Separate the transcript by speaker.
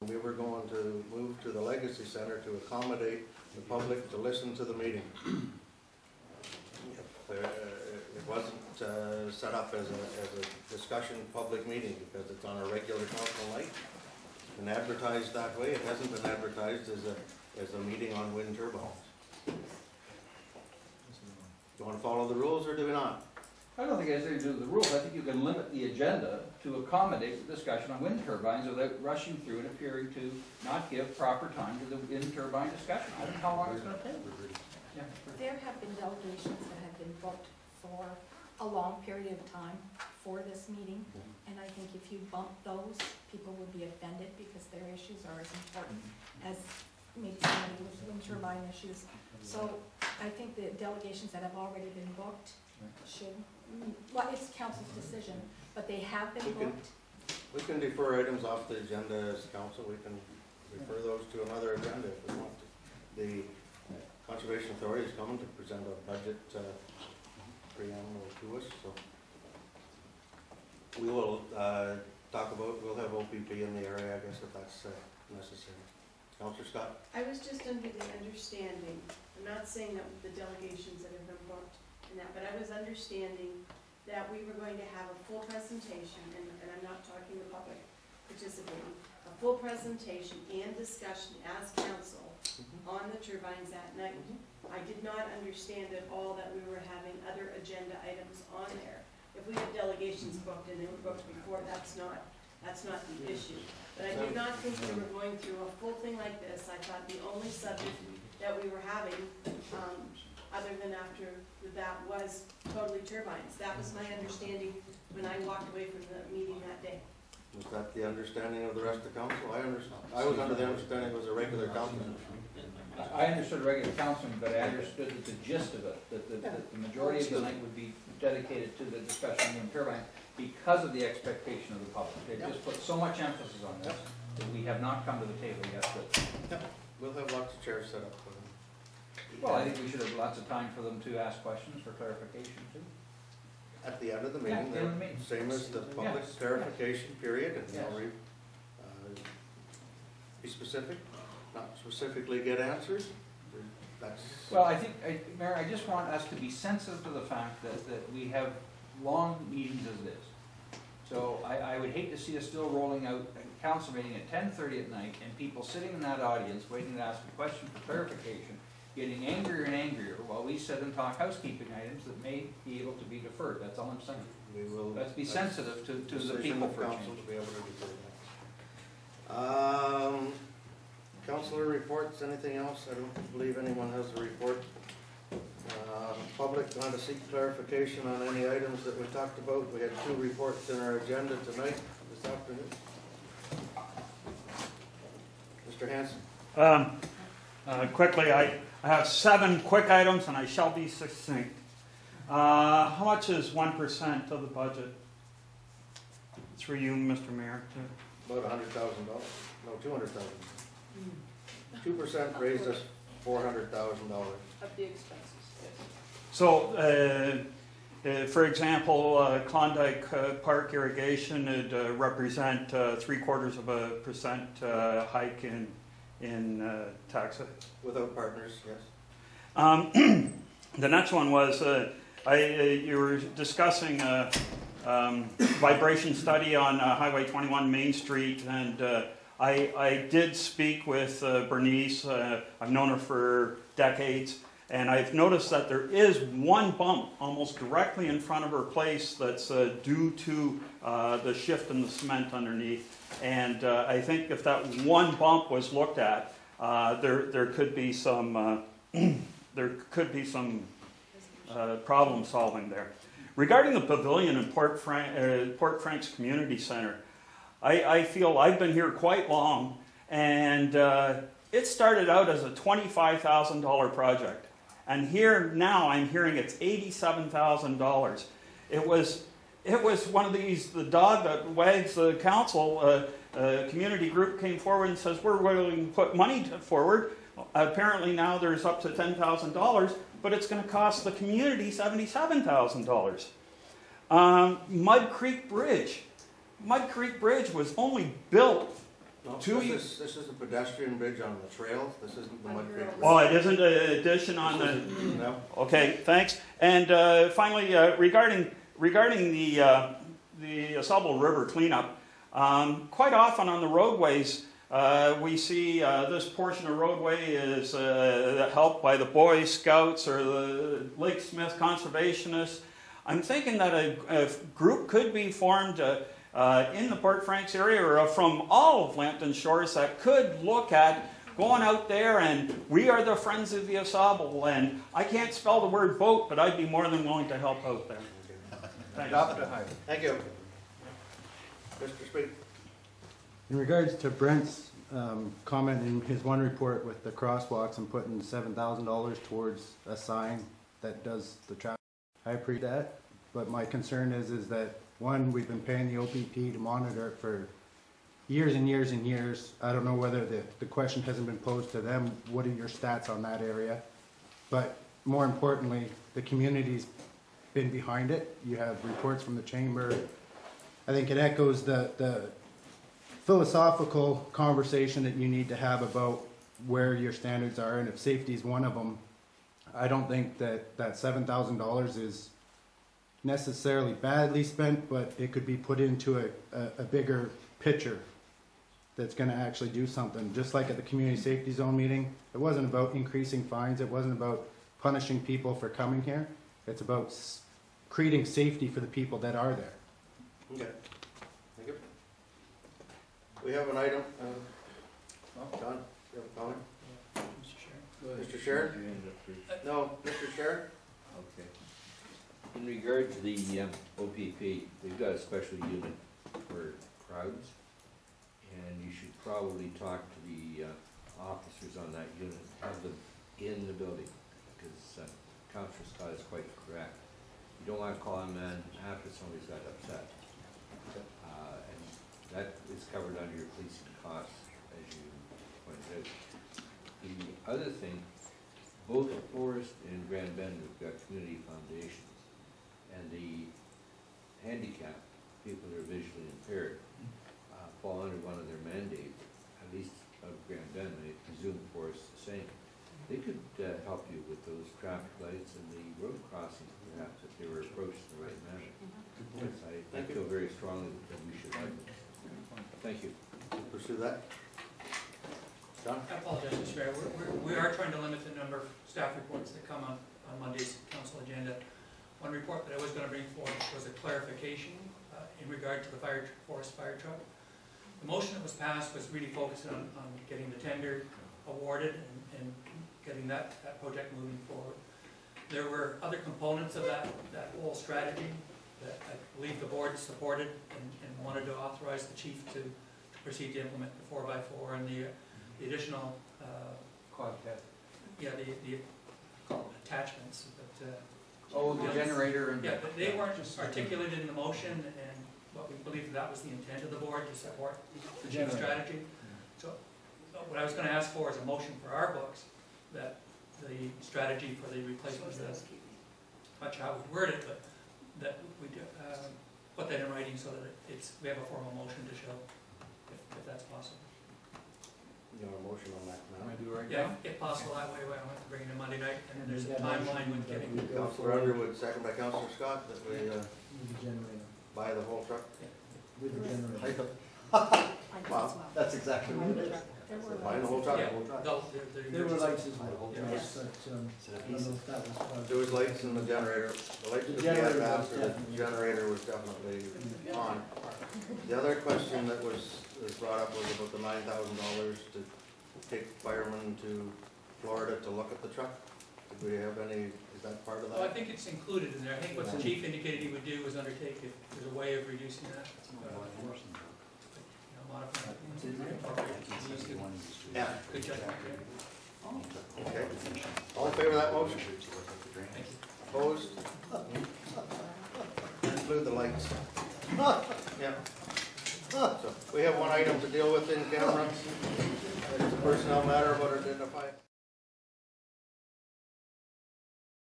Speaker 1: We were going to move to the Legacy Center to accommodate the public to listen to the meeting. It wasn't set up as a discussion public meeting because it's on a regular council night and advertised that way. It hasn't been advertised as a meeting on wind turbines. Do you want to follow the rules or do we not?
Speaker 2: I don't think it has anything to do with the rules. I think you can limit the agenda to accommodate the discussion on wind turbines without rushing through and appearing to not give proper time to the wind turbine discussion. I don't know how long it's going to take. Yeah.
Speaker 3: There have been delegations that have been booked for a long period of time for this meeting, and I think if you bump those, people would be offended because their issues are as important as maybe somebody with wind turbine issues. So I think the delegations that have already been booked should, well, it's council's decision, but they have been booked.
Speaker 1: We can defer items off the agenda as council. We can refer those to another agenda if we want to. The Conservation Authority is coming to present a budget preamble to us, so we will talk about, we'll have OPP in the area, I guess, if that's necessary. Councillor Scott?
Speaker 4: I was just under the understanding, I'm not saying that the delegations that have been booked and that, but I was understanding that we were going to have a full presentation, and I'm not talking the public participating, a full presentation and discussion as council on the turbines that night. I did not understand at all that we were having other agenda items on there. If we have delegations booked and they were booked before, that's not the issue. But I did not think we were going through a full thing like this. I thought the only subject that we were having, other than after that, was totally turbines. That was my understanding when I walked away from the meeting that day.
Speaker 1: Was that the understanding of the rest of the council? I was under the understanding it was a regular council.
Speaker 2: I understood regular council, but I understood that the gist of it, that the majority of the night would be dedicated to the discussion on wind turbines because of the expectation of the public. They've just put so much emphasis on this that we have not come to the table yet. But
Speaker 1: we'll have lots of chairs set up for them.
Speaker 2: well, I think we should have lots of time for them to ask questions for clarification too.
Speaker 1: At the end of the meeting, same as the public clarification period, and they'll be specific, not specifically get answers. That's
Speaker 2: well, I think, Mayor, I just want us to be sensitive to the fact that we have long meetings as it is. So I would hate to see us still rolling out a council meeting at 10:30 at night and people sitting in that audience waiting to ask a question for clarification, getting angrier and angrier while we sit and talk housekeeping items that may be able to be deferred. That's all I'm saying.
Speaker 1: we will.
Speaker 2: Let's be sensitive to the people for
Speaker 1: council
Speaker 2: change.
Speaker 1: to be able to defer that. Councillor reports, anything else? I don't believe anyone has a report. Public going to seek clarification on any items that we talked about. We had 2 reports in our agenda tonight, this afternoon. Mr. Hanson.
Speaker 5: Quickly, I have 7 quick items and I shall be succinct. How much is 1% of the budget? Through you, Mr. Mayor.
Speaker 1: About $100,000. No, $200,000. 2% raised us $400,000.
Speaker 4: Of the expenses, yes.
Speaker 5: So, for example, Klondike Park irrigation would represent 0.75% hike in tax.
Speaker 1: Without partners, yes.
Speaker 5: The next one was you were discussing vibration study on Highway 21 Main Street, and I did speak with Bernice. I've known her for decades, and I've noticed that there is one bump almost directly in front of her place that's due to the shift in the cement underneath. And I think if that one bump was looked at, there could be some problem solving there. Regarding the pavilion in Port Frank's Community Center, I feel I've been here quite long, and it started out as a $25,000 project. And here now I'm hearing it's $87,000. It was one of these, the dog that wags the council, community group came forward and says, we're willing to put money forward. Apparently now there's up to $10,000, but it's going to cost the community $77,000. Mud Creek Bridge was only built
Speaker 1: No,
Speaker 5: Two
Speaker 1: this is a pedestrian bridge on the trail, this isn't the Mud Creek Bridge.
Speaker 5: Oh, it isn't an addition on the,
Speaker 1: No,
Speaker 5: okay, thanks. And finally, regarding the Saubal River cleanup, quite often on the roadways, we see this portion of roadway is helped by the Boy Scouts or the Lake Smith Conservationists. I'm thinking that a group could be formed in the Port Franks area or from all of Lambton Shores that could look at going out there, and we are the Friends of the Saubal, and I can't spell the word boat, but I'd be more than willing to help out there. Thanks.
Speaker 1: thank you. Mr. Speak.
Speaker 6: In regards to Brent's comment in his one report with the crosswalks and putting $7,000 towards a sign that does the traffic, I appreciate that. But my concern is that, one, we've been paying the OPP to monitor it for years and years and years. I don't know whether the question hasn't been posed to them, what are your stats on that area? But more importantly, the community's been behind it. You have reports from the chamber. I think it echoes the philosophical conversation that you need to have about where your standards are, and if safety is one of them, I don't think that $7,000 is necessarily badly spent, but it could be put into a bigger picture that's going to actually do something. Just like at the community safety zone meeting, it wasn't about increasing fines, it wasn't about punishing people for coming here, it's about creating safety for the people that are there.
Speaker 1: Okay, thank you. We have an item, John, you have a comment? Mr. Sherritt? No, Mr. Sherritt?
Speaker 7: Okay. In regard to the OPP, they've got a special unit for crowds, and you should probably talk to the officers on that unit, have them in the building, because Councillor Scott is quite correct. You don't want to call them in after somebody's got upset. And that is covered under your policing costs, as you pointed out. The other thing, both Forest and Grand Bend have got community foundations, and the handicapped, people that are visually impaired, fall under one of their mandates, at least of Grand Bend, I presume Forest the same. They could help you with those traffic lights and the road crossings, perhaps, if they were approached in the right manner. Yes, I feel very strongly that we should have them. Thank you.
Speaker 1: Pursue that. John?
Speaker 8: I apologize, Mr. Mayor. We are trying to limit the number of staff reports that come on Monday's council agenda. One report that I was going to bring forward was a clarification in regard to the Forest fire truck. The motion that was passed was really focused on getting the tender awarded and getting that project moving forward. There were other components of that whole strategy that I believe the board supported and wanted to authorize the chief to proceed to implement the 4x4 and the additional yeah, the attachments. But,
Speaker 2: the generator and...
Speaker 8: yeah, but they weren't articulated in the motion, and what we believe that was the intent of the board to support the chief's strategy. So what I was going to ask for is a motion for our books that the strategy for the replacement of the, not sure how we word it, but that we do, put that in writing so that we have a formal motion to show if that's possible.
Speaker 1: You want a motion on that now?
Speaker 8: Yeah, if possible, that way I don't have to bring it in Monday night, and then there's a timeline when getting.
Speaker 1: Councillor Underwood, second by Councillor Scott, that we buy the whole truck.
Speaker 9: With the generator.
Speaker 1: Wow, that's exactly what it is. Buying the whole truck.
Speaker 8: Yeah,
Speaker 9: There were lights as well,
Speaker 8: Yeah.
Speaker 9: but I don't know if that was part of it.
Speaker 1: There was lights in the generator. The lights was
Speaker 9: generator
Speaker 1: yeah,
Speaker 9: was
Speaker 1: after the
Speaker 9: definitely-
Speaker 1: generator was definitely on. The other question that was brought up was about the $9,000 to take firemen to Florida to look at the truck. Did we have any, is that part of
Speaker 8: Well, I
Speaker 1: that?
Speaker 8: think it's included in there. I think what the chief indicated he would do was undertake if there's a way of reducing that. Modify it.
Speaker 1: Yeah.
Speaker 8: Good judgment.
Speaker 1: Okay. All in favor of that motion?
Speaker 8: Thank you.
Speaker 1: Opposed? Include the lights. Yeah. So we have one item to deal with in camera. It's a personnel matter, but identify it.